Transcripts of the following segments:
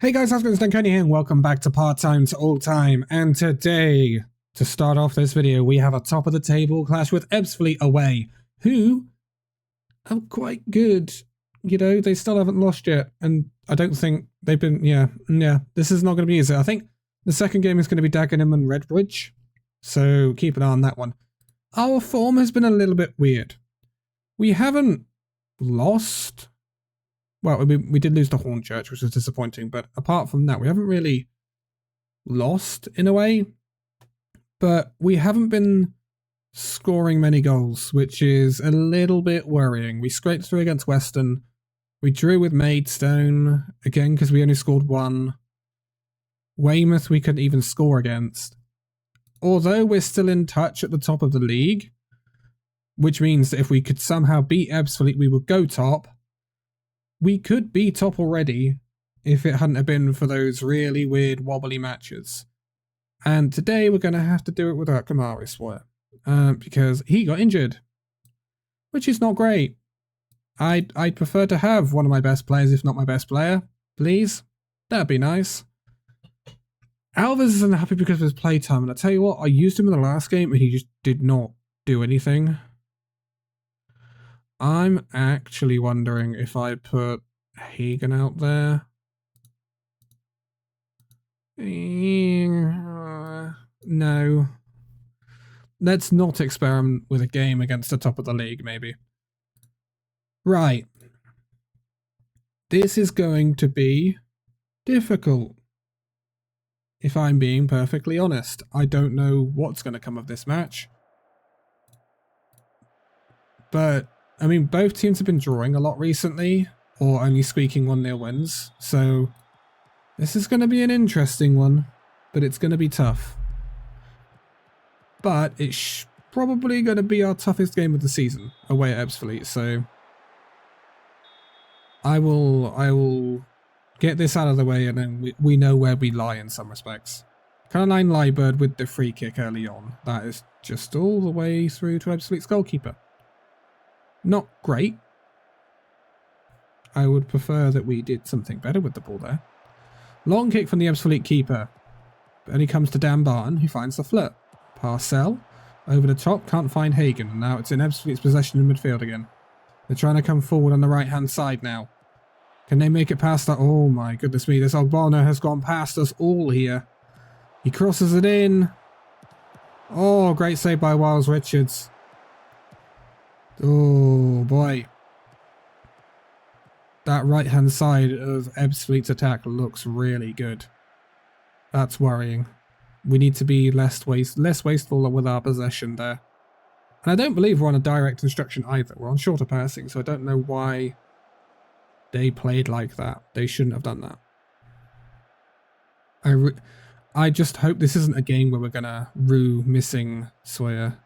Hey guys, how's it going? It's Dankoni here and welcome back to Part-Time to All-Time. And today, to start off this video, we have a top of the table clash with Ebbsfleet away, who are quite good. You know, they still haven't lost yet, and I don't think they've been, yeah, this is not going to be easy. I think the second game is going to be Dagenham and Redbridge, so keep an eye on that one. Our form has been a little bit weird. We haven't lost. Well, we did lose to Hornchurch, which was disappointing, but apart from that, we haven't really lost in a way. But we haven't been scoring many goals, which is a little bit worrying. We scraped through against Western. We drew with Maidstone, again, because we only scored one. Weymouth we couldn't even score against. Although we're still in touch at the top of the league, which means that if we could somehow beat Ebbsfleet, we would go top. We could be top already if it hadn't have been for those really weird wobbly matches. And today we're going to have to do it without Kamari Swoyer, because he got injured, which is not great. I'd prefer to have one of my best players, if not my best player, please. That'd be nice. Alves is unhappy because of his playtime, and I tell you what, I used him in the last game and he just did not do anything. I'm actually wondering if I put Hagen out there. No. Let's not experiment with a game against the top of the league, maybe. Right. This is going to be difficult. If I'm being perfectly honest. I don't know what's going to come of this match. But I mean, both teams have been drawing a lot recently, or only squeaking 1-0 wins, so this is going to be an interesting one, but it's going to be tough. But it's probably going to be our toughest game of the season, away at Ebbsfleet, so I will get this out of the way, and then we know where we lie in some respects. Caroline Liebird with the free kick early on. That is just all the way through to Ebbsfleet's goalkeeper. Not great. I would prefer that we did something better with the ball there. Long kick from the Ebbsfleet keeper. And he comes to Dan Barton, who finds the flirt. Parcell. Over the top, can't find Hagen. And now it's in Ebbsfleet's possession in midfield again. They're trying to come forward on the right-hand side now. Can they make it past that? Oh my goodness me, this Ogbonna has gone past us all here. He crosses it in. Oh, great save by Wiles Richards. Oh boy. That right-hand side of Ebbsfleet's attack looks really good. That's worrying. We need to be less wasteful with our possession there. And I don't believe we're on a direct instruction either. We're on shorter passing, so I don't know why they played like that. They shouldn't have done that. I just hope this isn't a game where we're going to rue missing Swoyer.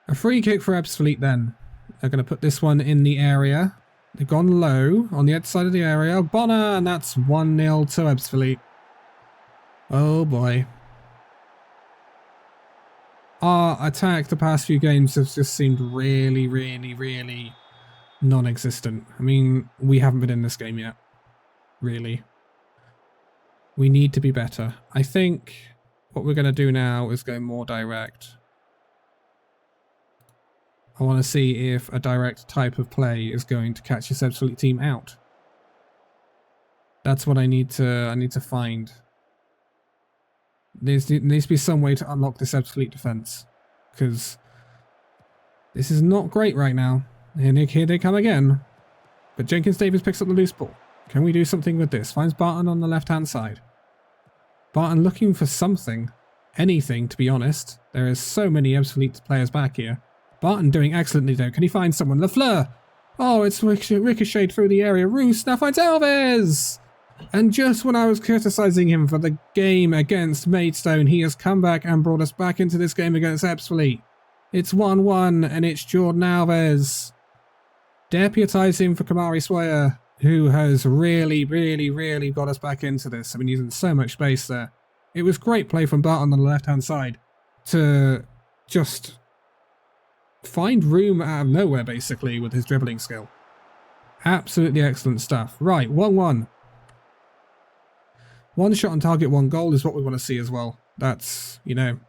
A free kick for Ebbsfleet then. They're going to put this one in the area. They've gone low on the outside of the area. Bonner, and that's 1-0 to Ebbsfleet. Oh boy. Our attack the past few games has just seemed really non-existent. I mean, we haven't been in this game yet. Really. We need to be better. I think what we're going to do now is go more direct. I want to see if a direct type of play is going to catch this Ebbsfleet team out. That's what I need to find. There needs to be some way to unlock this Ebbsfleet defense, because this is not great right now. And here they come again. But Jenkins Davis picks up the loose ball. Can we do something with this? Finds Barton on the left-hand side. Barton looking for something. Anything, to be honest. There is so many Ebbsfleet players back here. Barton doing excellently though. Can he find someone? Lafleur! Oh, it's ricocheted through the area. Roos now finds Alves! And just when I was criticising him for the game against Maidstone, he has come back and brought us back into this game against Ebbsfleet. It's 1-1 and it's Jordan Alves. Deputising for Kamari Swoyer, who has really got us back into this. I mean, using so much space there. It was great play from Barton on the left-hand side to just find room out of nowhere, basically, with his dribbling skill. Absolutely excellent stuff. Right, 1-1. One shot on target, one goal is what we want to see as well. That's, you know,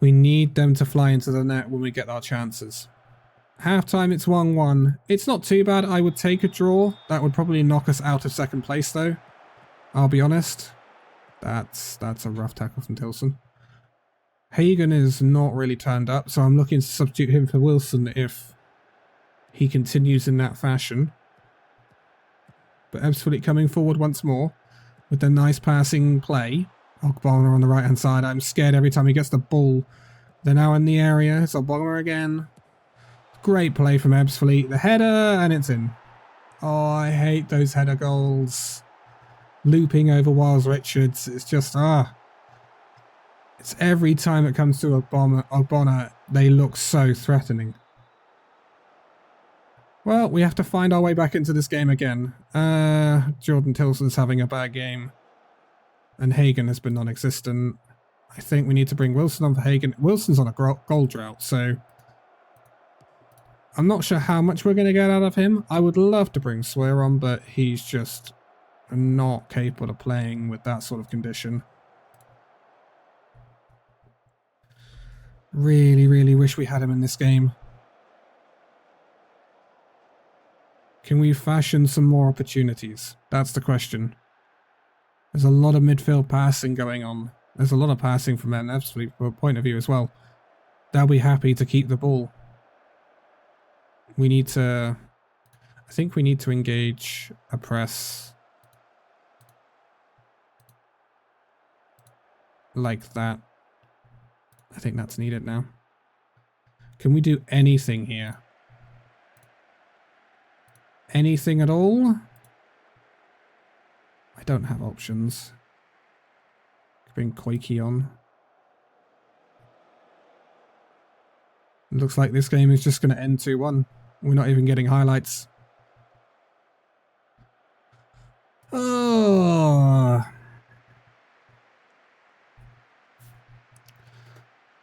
we need them to fly into the net when we get our chances. Half-time, it's 1-1. It's not too bad. I would take a draw. That would probably knock us out of second place, though. I'll be honest. That's a rough tackle from Tilson. Hagen is not really turned up, so I'm looking to substitute him for Wilson if he continues in that fashion. But Ebbsfleet coming forward once more with the nice passing play. Ogbonna on the right-hand side. I'm scared every time he gets the ball. They're now in the area. It's Ogbonna again. Great play from Ebbsfleet. The header, and it's in. Oh, I hate those header goals. Looping over Wiles Richards. It's just, it's every time it comes to Ogbonna, they look so threatening. Well, we have to find our way back into this game again. Jordan Tilson's having a bad game. And Hagen has been non-existent. I think we need to bring Wilson on for Hagen. Wilson's on a goal drought, so I'm not sure how much we're going to get out of him. I would love to bring Swear on, but he's just not capable of playing with that sort of condition. Really, really wish we had him in this game. Can we fashion some more opportunities? That's the question. There's a lot of midfield passing going on. There's a lot of passing from an Ebbsfleet point of view as well. They'll be happy to keep the ball. We need to... I think we need to engage a press like that. I think that's needed now. Can we do anything here? Anything at all? I don't have options. Bring Koike on. It looks like this game is just going to end 2-1. We're not even getting highlights. Oh.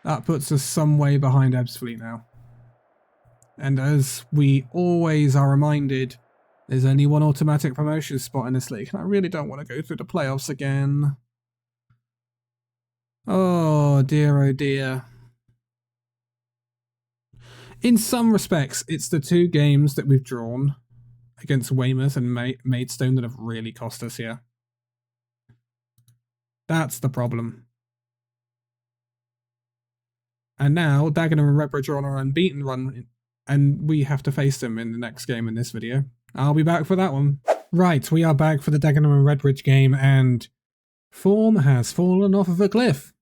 That puts us some way behind Ebbsfleet now. And as we always are reminded, there's only one automatic promotion spot in this league, and I really don't want to go through the playoffs again. Oh dear. In some respects, it's the two games that we've drawn against Weymouth and Maidstone that have really cost us here. That's the problem. And now Dagenham and Redbridge are on an unbeaten run, and we have to face them in the next game in this video. I'll be back for that one. Right, we are back for the Dagenham and Redbridge game, and form has fallen off of a cliff.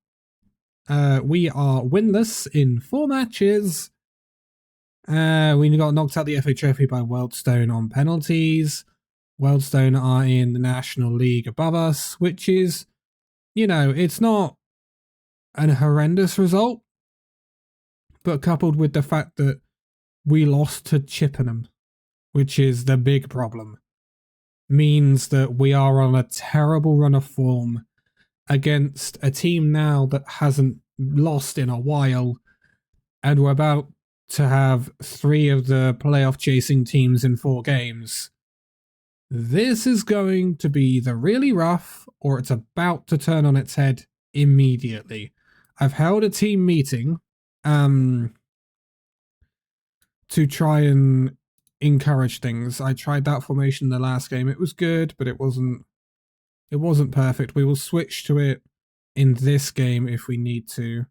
We are winless in 4 matches. We got knocked out the FA Trophy by Wealdstone on penalties. Wealdstone are in the National League above us, which is, you know, it's not an horrendous result, but coupled with the fact that we lost to Chippenham, which is the big problem, means that we are on a terrible run of form against a team now that hasn't lost in a while, and we're about to have 3 of the playoff chasing teams in 4 games. This is going to be either really rough or it's about to turn on its head immediately. I've held a team meeting to try and encourage things. I tried that formation in the last game. It was good, but it wasn't perfect. We will switch to it in this game if we need to.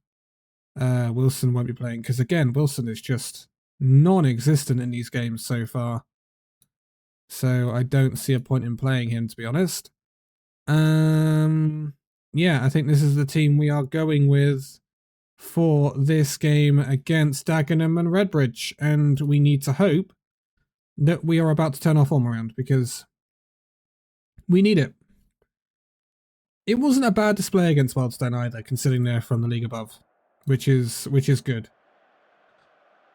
Wilson won't be playing because, again, Wilson is just non-existent in these games so far. So I don't see a point in playing him, to be honest. Yeah, I think this is the team we are going with for this game against Dagenham and Redbridge, and we need to hope that we are about to turn our form around because we need it. It wasn't a bad display against Wealdstone either, considering they're from the league above, which is good.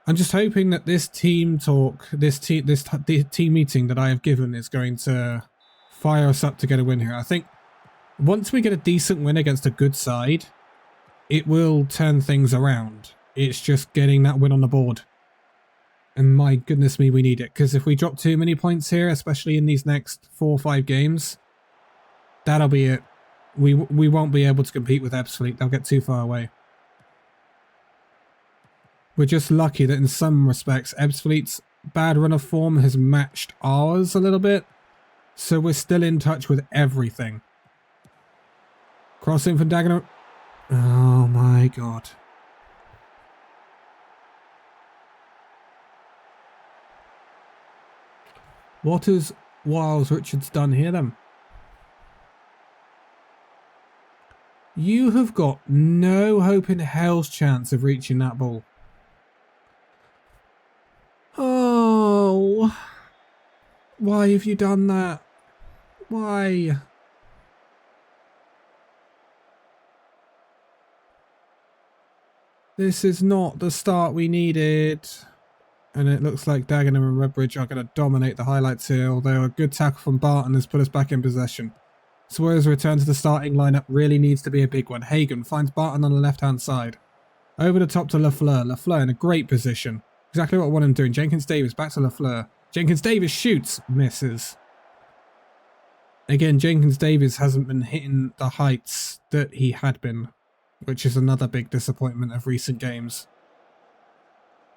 I'm just hoping that this team talk, this team meeting that I have given is going to fire us up to get a win here. I think once we get a decent win against a good side, it will turn things around. It's just getting that win on the board. And my goodness me, we need it. Because if we drop too many points here, especially in these next 4 or 5 games, That'll be it. We won't be able to compete with Ebbsfleet. They'll get too far away. We're just lucky that in some respects Ebbsfleet's bad run of form has matched ours a little bit. So we're still in touch with everything. Crossing from Dagenham. Oh my god. What has Wiles Richards done here then? You have got no hope in hell's chance of reaching that ball. Oh. Why have you done that? Why? This is not the start we needed. And it looks like Dagenham and Redbridge are going to dominate the highlights here, although a good tackle from Barton has put us back in possession. Sawyer's return to the starting lineup really needs to be a big one. Hagen finds Barton on the left-hand side. Over the top to Lafleur. Lafleur in a great position. Exactly what I want him doing. Jenkins-Davis back to Lafleur. Jenkins-Davis shoots. Misses. Again, Jenkins-Davis hasn't been hitting the heights that he had been, which is another big disappointment of recent games.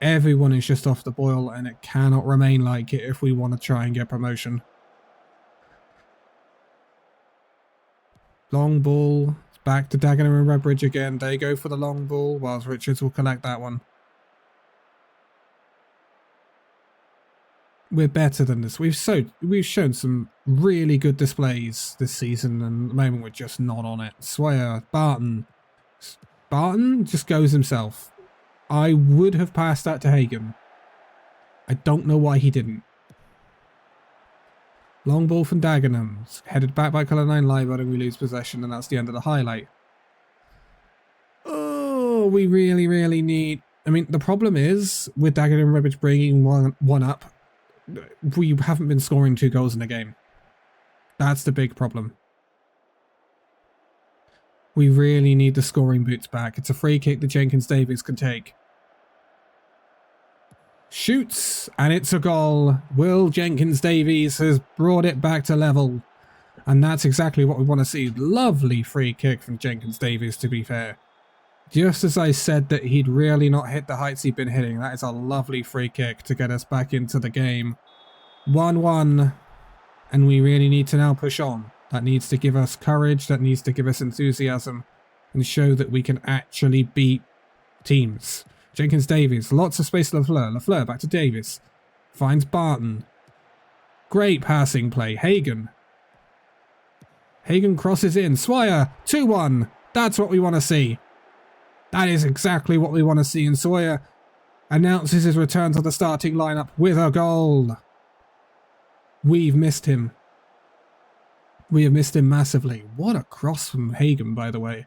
Everyone is just off the boil, and it cannot remain like it if we want to try and get promotion. Long ball. Back to Dagenham and Redbridge again. They go for the long ball, whilst Richards will collect that one. We're better than this. We've shown some really good displays this season, and at the moment we're just not on it. Swire, Barton. Barton just goes himself. I would have passed that to Hagen. I don't know why he didn't. Long ball from Dagenham. Headed back by Colour 9 Liebert, and we lose possession, and that's the end of the highlight. Oh, we really, really need... I mean, the problem is, with Dagenham and Redbridge bringing one up, we haven't been scoring 2 goals in a game. That's the big problem. We really need the scoring boots back. It's a free kick that Jenkins-Davis can take. Shoots, and it's a goal. Will Jenkins-Davies has brought it back to level. And that's exactly what we want to see. Lovely free kick from Jenkins-Davies, to be fair. Just as I said that he'd really not hit the heights he'd been hitting, that is a lovely free kick to get us back into the game. 1-1, and we really need to now push on. That needs to give us courage, that needs to give us enthusiasm, and show that we can actually beat teams. Jenkins-Davies, lots of space to Lafleur. Lafleur back to Davis. Finds Barton. Great passing play. Hagen. Hagen crosses in. Swire, 2-1. That's what we want to see. That is exactly what we want to see. And Sawyer announces his return to the starting lineup with a goal. We've missed him. We have missed him massively. What a cross from Hagen, by the way.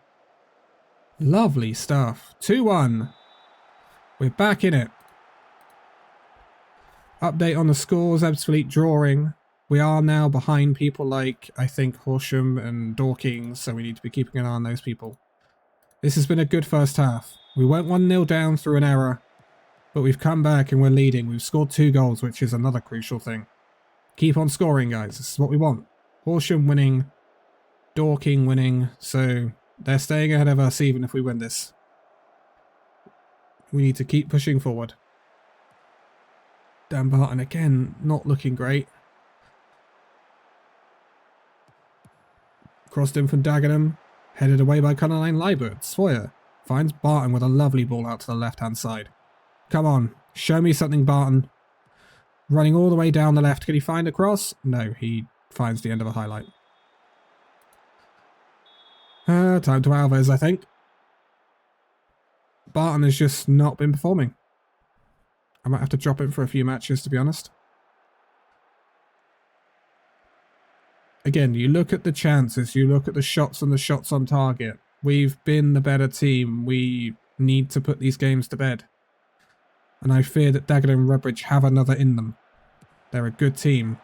Lovely stuff. 2-1. We're back in it. Update on the scores. Ebbsfleet drawing. We are now behind people like, I think, Horsham and Dorking, so we need to be keeping an eye on those people. This has been a good first half. We went 1-0 down through an error, but we've come back and we're leading. We've scored 2 goals, which is another crucial thing. Keep on scoring, guys. This is what we want. Horsham winning, Dorking winning, so they're staying ahead of us even if we win this. We need to keep pushing forward. Dan Barton again, not looking great. Crossed in from Dagenham. Headed away by Colour 9 Liebert. Sawyer finds Barton with a lovely ball out to the left-hand side. Come on, show me something, Barton. Running all the way down the left. Can he find a cross? No, he finds the end of a highlight. Time to Alves, I think. Barton has just not been performing. I might have to drop him for a few matches, to be honest. Again, you look at the chances, you look at the shots and the shots on target. We've been the better team. We need to put these games to bed. And I fear that Dagenham and Redbridge have another in them. They're a good team.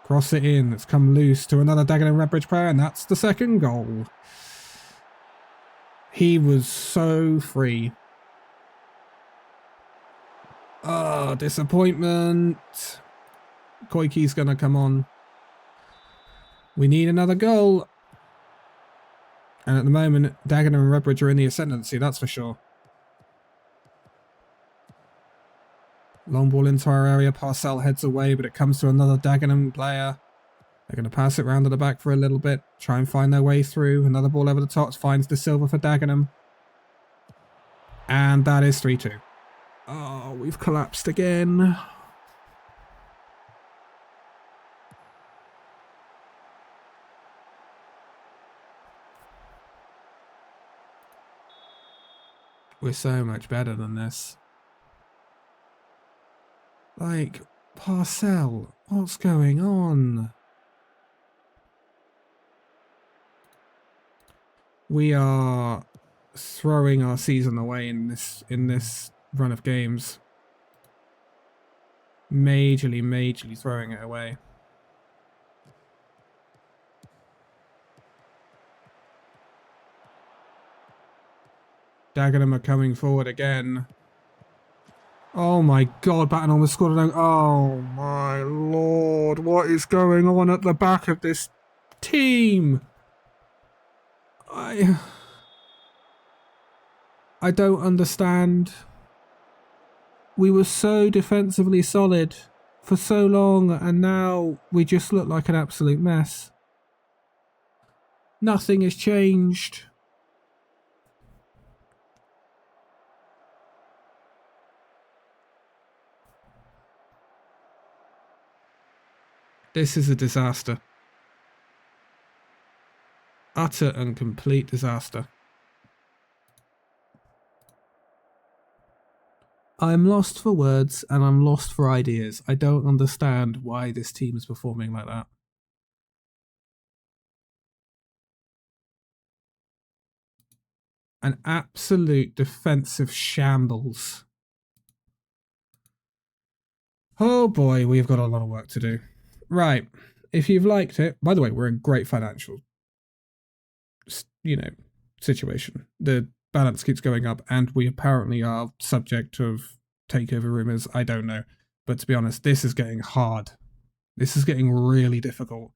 Cross it in. It's come loose to another Dagenham and Redbridge player, and that's the second goal. He was so free. Oh, disappointment. Koike's going to come on. We need another goal. And at the moment, Dagenham and Redbridge are in the ascendancy, that's for sure. Long ball into our area, Parcell heads away, but it comes to another Dagenham player. They're going to pass it round to the back for a little bit, try and find their way through. Another ball over the top, finds De Silva for Dagenham. And that is 3-2. Oh, we've collapsed again. We're so much better than this. Like, Parcell, what's going on? We are throwing our season away in this run of games. Majorly throwing it away. Dagenham are coming forward again. Oh my god, Batten almost scored an... Oh my lord, what is going on at the back of this team? I don't understand. We were so defensively solid for so long, and now we just look like an absolute mess. Nothing has changed. This is a disaster. Utter and complete disaster. I'm lost for words and I'm lost for ideas. I don't understand why this team is performing like that. An absolute defensive shambles. Oh boy, we've got a lot of work to do. Right, if you've liked it, by the way, we're in great financial, situation. The balance keeps going up, and we apparently are subject of takeover rumors. I don't know, but to be honest, this is getting hard. This is getting really difficult.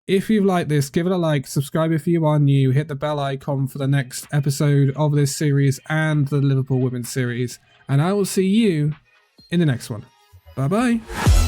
If you've liked this, give it a like, subscribe if you are new, hit the bell icon for the next episode of this series and the Liverpool Women's series, and I will see you in the next one. Bye bye.